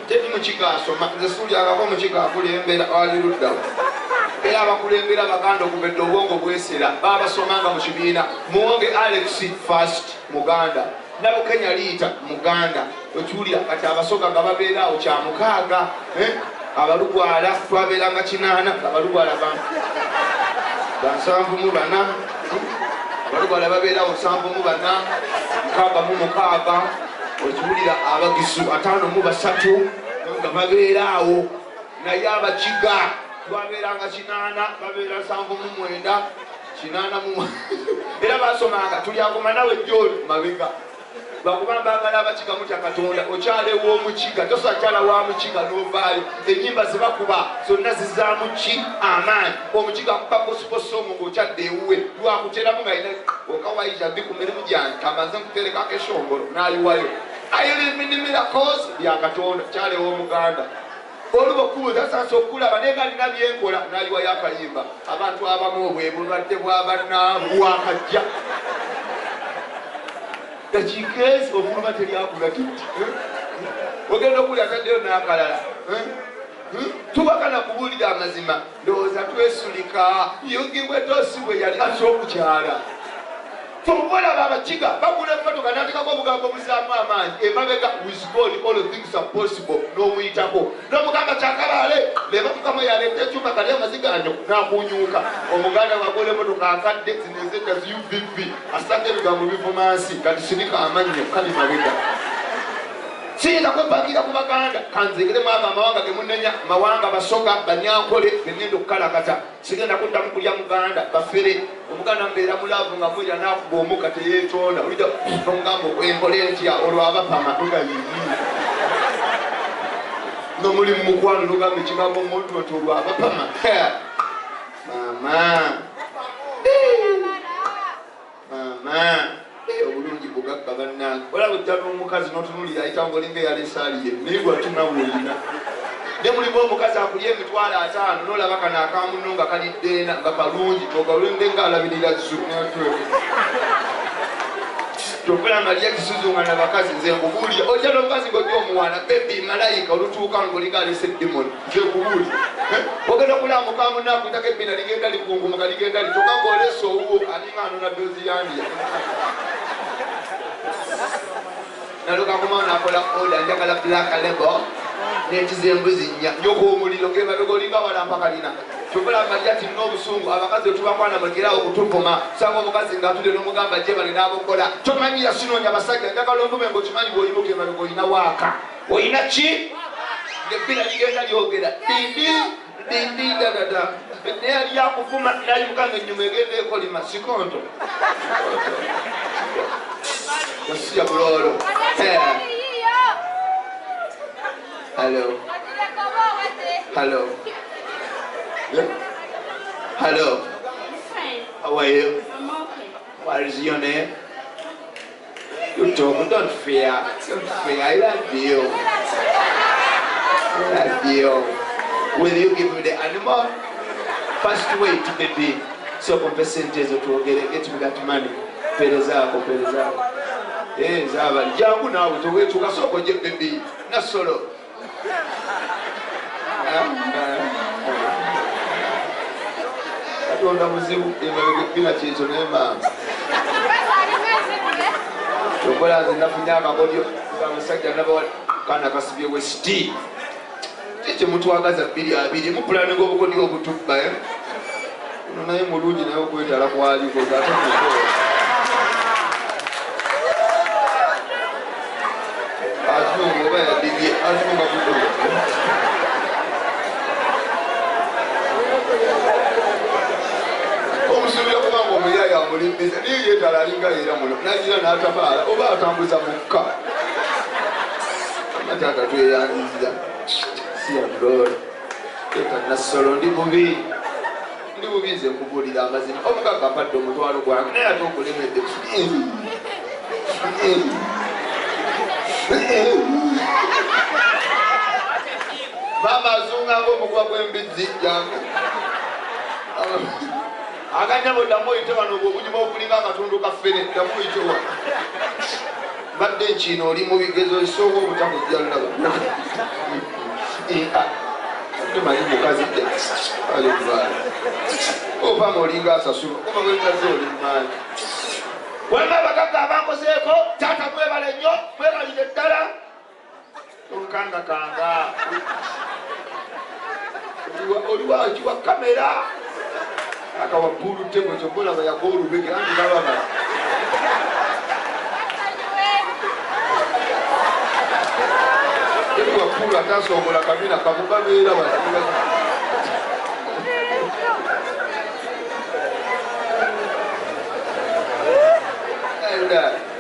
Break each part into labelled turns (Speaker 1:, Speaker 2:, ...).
Speaker 1: teri mukiga asoma nze suulyangako mukiga akulembera ali luddawo era abakulembera baganda okubedde obwongo bwesera baba basomanga mu kibiina muwonge Alex First Muganda nabo Kenya Liita Muganda okiwulira kati abasoga nga babeeraawo kya mukaaga abalugwala twabeeranga 8 abalugwala bansanvu mu bana abalugwala babeeraawo 7 mu bana 6 mu mukaaga okiwulira abagisu 5 mu 3 nga babeeraawo naye abakiga twabeeranga 8 babeera 7 mu 9 8 mu era basomanga tulyagoma nawe John Mabega bakuba mbagala abakiga mutya Katonda okyalewo omukiga tosakyala wa mukiga n'ovaayo ennyimba zebakuba zonna zizaamu ki amaanyi omukiga akuba posiposomo ng'okyadde ewuwe lwakuteramu nga ina okawaija bi ku mirimu gyange kamaze nkuterekako eshombolo n'aliwayo ayoliminimirakozi bya Katonda kyalewo omuganda oluba okubuuza asansa okulaba naye nga alina byenkola n'aliwayo akayimba abantu abamu obwe bulwadde bw'abanaabu bwakajja dakiikeezi obuluma teryakula kiti ogenda okulya taddeyo n'akalala tubakana kubuulira amazima ndowooza twesulika yogibwe tosi bwe yali asookukyala tobolaba abakiga bagula emmotoka n'atekako obugambo buzaamu amaanyi emabega with God all things are possible n'omuyitako n'omugamba kyakabaale lebakukamu yaleeta ekyuma kali amaziganyo n'akunyuuka omuganda wagula emmotoka akadde zinezedda zi UVV asanga ebigambo bivumansi kati sinika amannyo kali mabega siyinza kwepaakira ku baganda kanzigiremu abo amawanga gemunenya mawanga basoga banyankole bengenda okukalakata sigenda kuddamu kulya muganda bafere omuganda mbeera mulaavu nga mulya nakuba omuka teyeetonda olida omugamba okwembole ntya olwo abapama tugayiyi nomuli mumukwano nogamba ekigambo mumototo olwo abapama mama obulungi bugagga bannange olaba ojja n'omukazi n'otunulira ayitanga olinga eyalesaaliye naye gwatunawulina ne mulimu omukazi akulya emitwalo 5 n'olaba kano akamuno nga kaliddeena nga kalungi ogalwende ng'alabirira zzu tokula nga lya kisuzu nga nabakazi nze nkubuulira ojja n'omukazi ng'ojja omuwana bebi malayika olutuuka ng'olinga alese demoni nze nkubuulira ogenda okulaba mukamuno akuyitako ebbina ligenda likungumuka ligenda litoka ng'olesa owuwo alinga anona doozi yandiya naluka kumana akola oda njagala black label nekize embuzi nnya njoko omuliro kebadogo olinga walampa kalina kyokula amalya ti n'obusungu abakazi otubakwana mugerawo okutupuma sanga omukazi ng'atudde n'omugamba gye bali n'abokola tomanyira sinoonya basajja njagala ontume ng'okimanyi bw'oyimuka emadogo olina waaka olina ki ngebbina ligenda lyogera dindi dadada naye ali akuvuma nayimuka ng'ennyuma egenda ekolima sikonto Wasiya bulolo. Hello. Hello. Hello. How are you?
Speaker 2: I'm okay.
Speaker 1: What is your name? You talk, don't fear. Don't fear. I love you. I love you. Will you give me the animal? First wait, baby. So percentage to get me that money. Perezako. Zaba jangu nawe towetu kasoko je baby na solo atonda muzibu emabege bila kintu nema tokola zinafunyaka kodyo bamusajja nabo kana kasibye west kije mtu wagaza 2 mu plan ngo bukodyo obutubba naye mulungi nayo kwetala kwali ko gato omusubira kubanga omuyaya amulimbiza niye yetala alinga era muno nagira n'atabaala oba atambuza mukka amatata tweyanziza siyagol ekanasolo ndi bubi nze nkubuulira amazima omukaga ampadde omutwalo gwange naye ate okulemedde mama azunganga omugwa gw'embizzi jangu aganyabo ddamu oyite wano obwobujuma okulinga akatundu kaffene ddamu oyitewa badde nkiino oli mu bigezo esooka obutakujja laba oba molinga asasula oba wengaze oli mumanyi waliwo abagagga abankozeeko taata mwebale nnyo mwebalire ddala okukangakanga oliwakiwa kamera akawabbulu ttego kyombolaba yaga olubege anti nabamala wabbulu atasongola kamera kamubabeera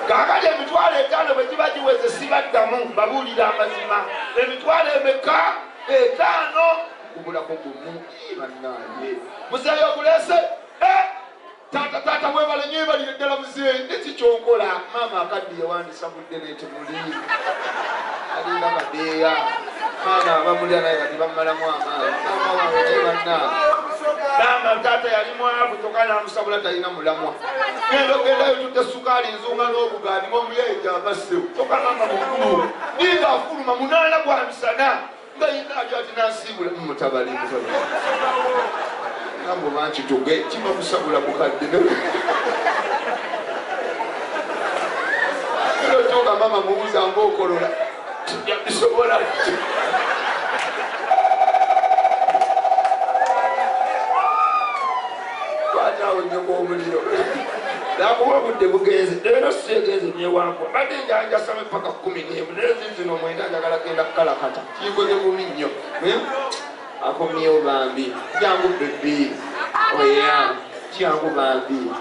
Speaker 1: kakati emitwalo 5 bwe giba giweze sibaddamu babuulira amazima emitwalo emeka 5 kubulako gumu bannaaye muzeeyi ogulese taata mwebale nyo ebalire ddala muzeeyi nekikyonkola maama akaddi yewandisa budde neti muli alinga kadeeya maama abamulya naye kati bamumalamu amaanyi bannaaye Nama taata yali mwavu tokana namusabula talina mulamwa genda ogendayo tutte sukaali nzunga n'obugaani ng'omuyeeja abassewo tokana nga mukulu ninga afuluma 8 gwa misana nga yinaajo ati nansiibula mutabali nambo bankituge kiba kusabula mukadde ero toga mama mubuuza ng'okolola yabisobola omuliro nakuwa budde bugenze leero segenze nyewankwa badde njanjasame paka 11 nezizino 9 njagala genda kukalakata kingoze bubi nnyo akomyewo bambi jangu bebi oya jangu bambi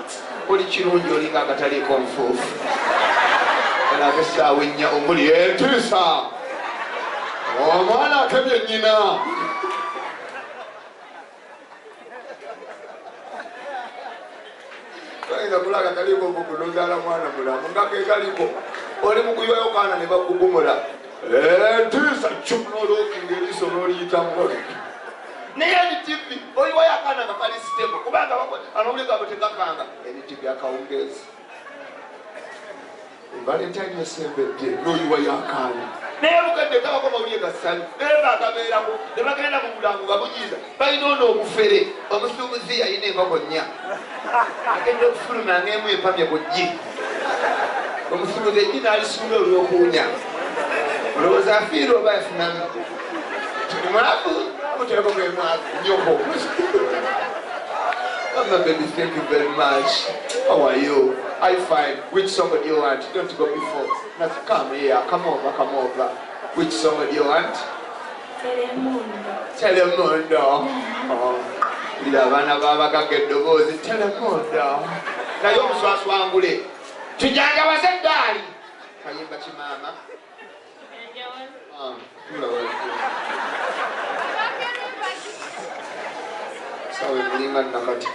Speaker 1: oli kirungi olinga akataliko nfuufu alaga essaawa ennya omuli entiisa omwana akebye nnyina kulaga taliko kukunozala mwana mulamu ngake taliko oli mukuyiwayo kaana ne bakugumula entiisa cunolokingeriso n'oliyitamu naye nitivi oyiwayo akaana nga kali sitebo kubanga anowuligabo tegakanga enitivi akawungezi valentine esembedde n'oyiwayo akaana naye bukadde kabako mawulire gasani naye bagabeerako ne bagenda mu bulango nga bunyiiza balina ono obufere omusuubuzi yalina enkoko 4 agenda okufuluma ng'emu epamye ku ggi omusuubuzi eggi n'alisuula olw'okuwunya olowooza afiire oba yafunamu tuli mwavu mutereko gemwavu nyoko Mama baby, thank you very much. How are you? I'm fine. Which song do you want? Don't go before. Let's come here. Come over. Which song do you want? Telemundo. Oh. Ila bana baba kagedogozi Telemundo. Nayo muswasu wangule. Tujanja wasedali. Kayimba chimama. Sawe mlinga nakati.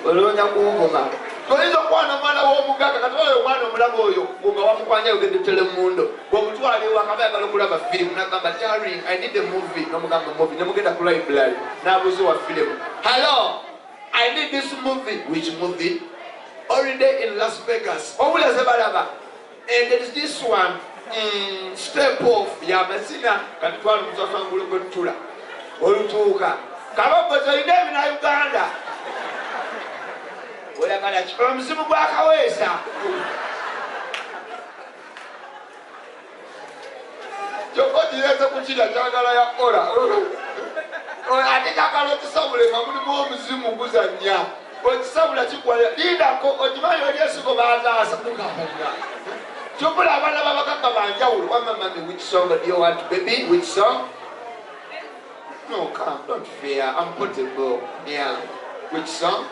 Speaker 1: Olonya kungoma. Toizo kwana mwana w'omugaka katwale omwana omulago oyo nga wamukwanya ogende Telemundo. Bw'omutwale wakaba yagala okulaba firimu n'agamba darling, I need a movie. N'omugamba movie. N'omugenda ku library. N'abuuza wa firimu. Hello, I need this movie. Which movie? Holiday in Las Vegas. Obulaze balaba. And there is this one. Step off ya masina katwala mutsafa ngulu kwetula olutuuka kababbaza ine bina Uganda oya kala chikola msimu gwa kawesa chokoti leza kuchila chagala ya ora oya atika kalo tisabule ngamuli mu mzimu kuzanya otisabula chikwala linda ko otimayo Yesu baza asakuka banga Chupula abana babakaka banjawulo. Mama, which song do you want, baby? Which song? No, come, don't fear. I'm portable. Yeah. Which song?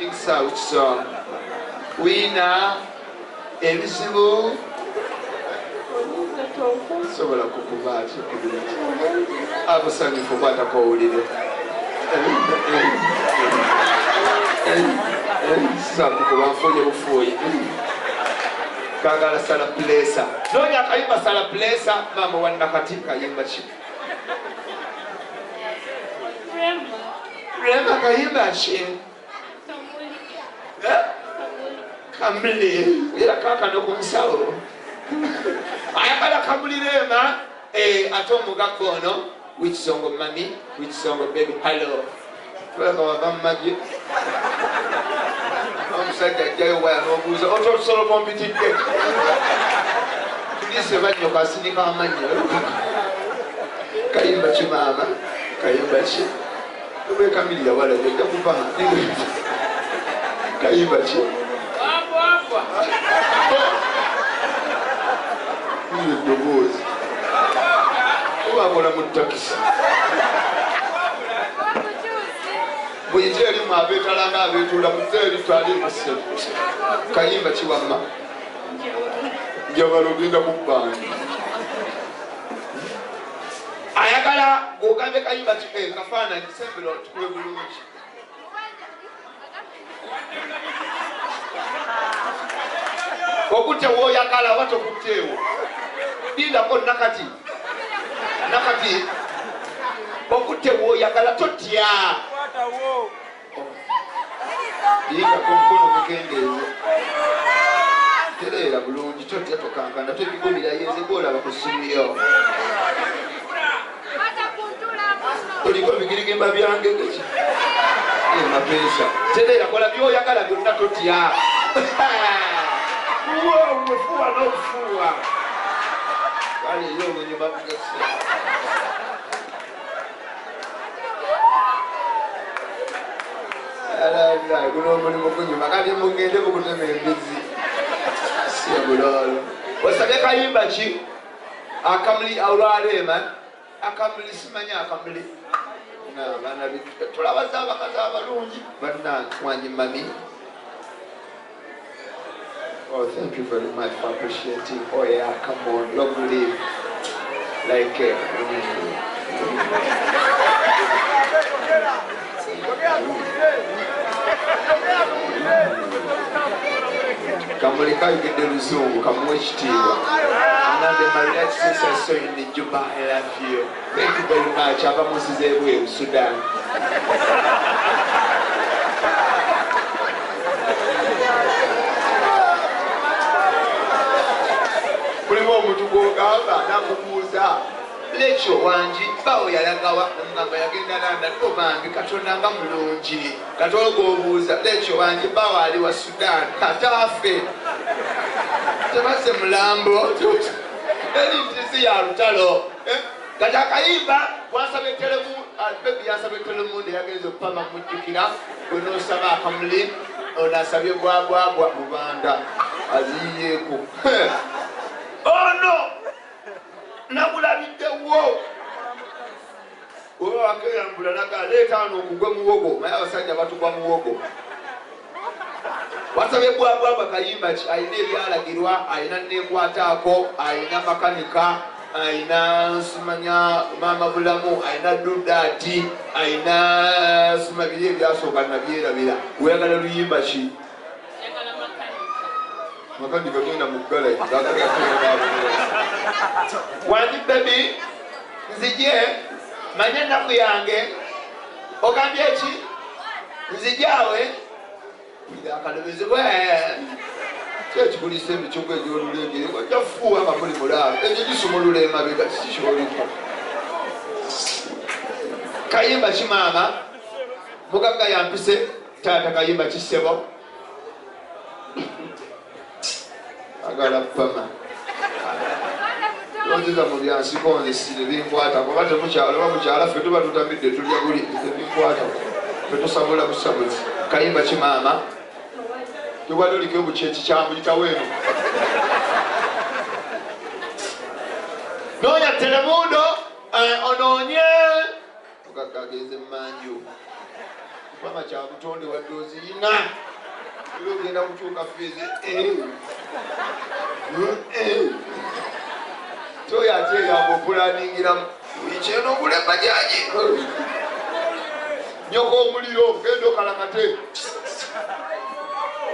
Speaker 1: Insa, which song? Winner. Elisibu. Sobola kukubati. Abusangi fukwata kwa ulile. Sabu kwa mfoje ufoye kagala sala plesa nonya kaimba sala plesa mama wanna katika yimba chi Rema kaimba chi Kamuli era kakano ku nsawo ayagala kamulirema ate omugagga ono which song of mami which song of baby hello tulaka wava mumagye omusajja ajjayo waya n'obuuza otosobola kompitidde tulise bannyo kasinika amannya kayimba ki maama kayimba ki obwekamilira wala ojja kuva kayimba ki eddoboozi obakola mu takisi buyite erimu abeetala nga abeetuula muzeeri twali museu kayimba kiwamma njagala ogenda ku bbandi ayagala ogambe kayimba kafaananyi sembera tukube bulungi okutte wooyagala oba tokutteewo lindako nakati okutte wooyagala totya lindako omukono gukendeeze tereera bulungi totya tokankana tebigumirayo nze golaba ku ssimuyo oliko bigirigimba byange geki mapeesa tereera kola byoyagala byonna totya wefuwa n'obufuwa kale eyo olunyuma bugasi guno omulimu gunyuma kati mugende mukutema embizi siebulolo osabye kayimba ki akamuli olwaleema akamuli simanya akamuli tulabaza abakazi abalungi bannanwanyi mami. Oh, thank you very much for appreciating. Oh yeah, come on, long live. Like Kamulika yugende luzungu kamuwe ekitiibwa. Another my next sister I saw you in Juba, I love you. Thank you very much. Aba musize ebweru Sudan. Kulimu omuntu gw'ogamba nakubuuza lekyo wangi bawo yalagawa omugamba yagenda Landa obange Katonda nga mulungi Katonda gw'obuuza lekyo wangi bawo ali wa Sudan kataafe tebase mulambo eri ntisi ya lutalo kati akayimba wasabye telemu bebi yasabye telemu yagenze okupama mujjukira gwenosaba akamuli onasabye bwabwabwa mubanda aziyeeko ono nabulabiddewo oba wakeyambula naga leetaano okugwa muwogo naye abasajja batugwa muwogo wasabye bwabwabwa kayimba ki alina ebyalagirwa alina nekwataako alina makanika alina simanya maama bulamu alina dudaati alina sima biri ebyasooka nabyerabira weyagala luyimba ki makanika genda muggala wandi bebi nzije manye ennaku yange ogambye ki nzijaawe akalebezebwa kyekigulisa emicugo egyolulengere ojja kufuuwa nga muli mulaalo egyo gisumulula emabega kikikyoliko kayimba ki maama mugagga yampise taata kayimba kisebo agala pama nonziza mu byansiko nze sire binkwata kuba temukyalo oba mukyala ffe tuba tutamidde tulya buli binkwata ffe tusabula busabuzi kayimba ki maama tubadde oliko obukyeki kyamuyitawo eno noonya telemundo onoonye mugagga agenze mmanju pama kya butonde wadde oziyina era ogenda kukyuka feeze toyo ate eyamba opulaningira ikyeno ogule bajaji nyoko omuliro genda okalakate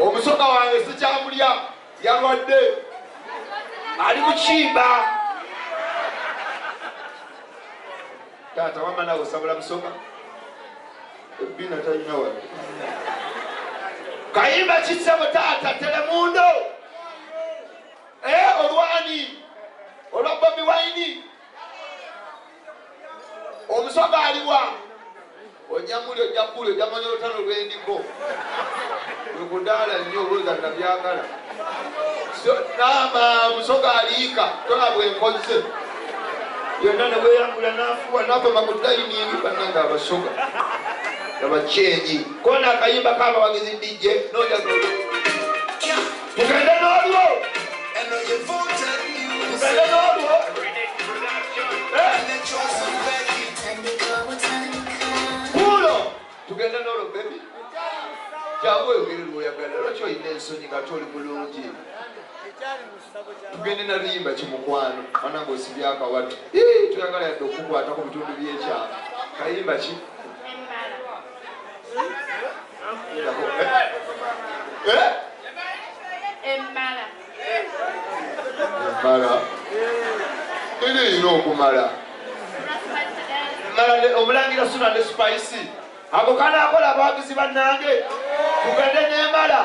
Speaker 1: omusoka wange sikyamulya yalwadde ali mukimba taata wamanawe osabula musoka ebina talina wadde kayimba kisebo taata Telemundo olwani olwa Bobi Wine omusoga aliwa onyamuli ojjambuli ojjamanya olutalo lw'endiko lukudala nnyo olwoza nabyagala nama musoga aliika tona bwenkoze yonna nebweyambula nafuwa napama ku dayiningi bannanga abasoga abacyenyi kona akayimba k'abawagizi DJ nojaga tugende n'olwo tugende n'olwo kulo tugende n'olwo bebi jangu oyogere lwoyagala lwaki olina ensonyi nga toli bulungi tugende na luyimba kimukwano mana ng'osibye akawatu tuyagala yadde okukwatako bitundu by'ekyama kayimba ki emmala erina okumala omulangira Suna ne Spice ako kanaakola abawagizi bannange tugende n'emmala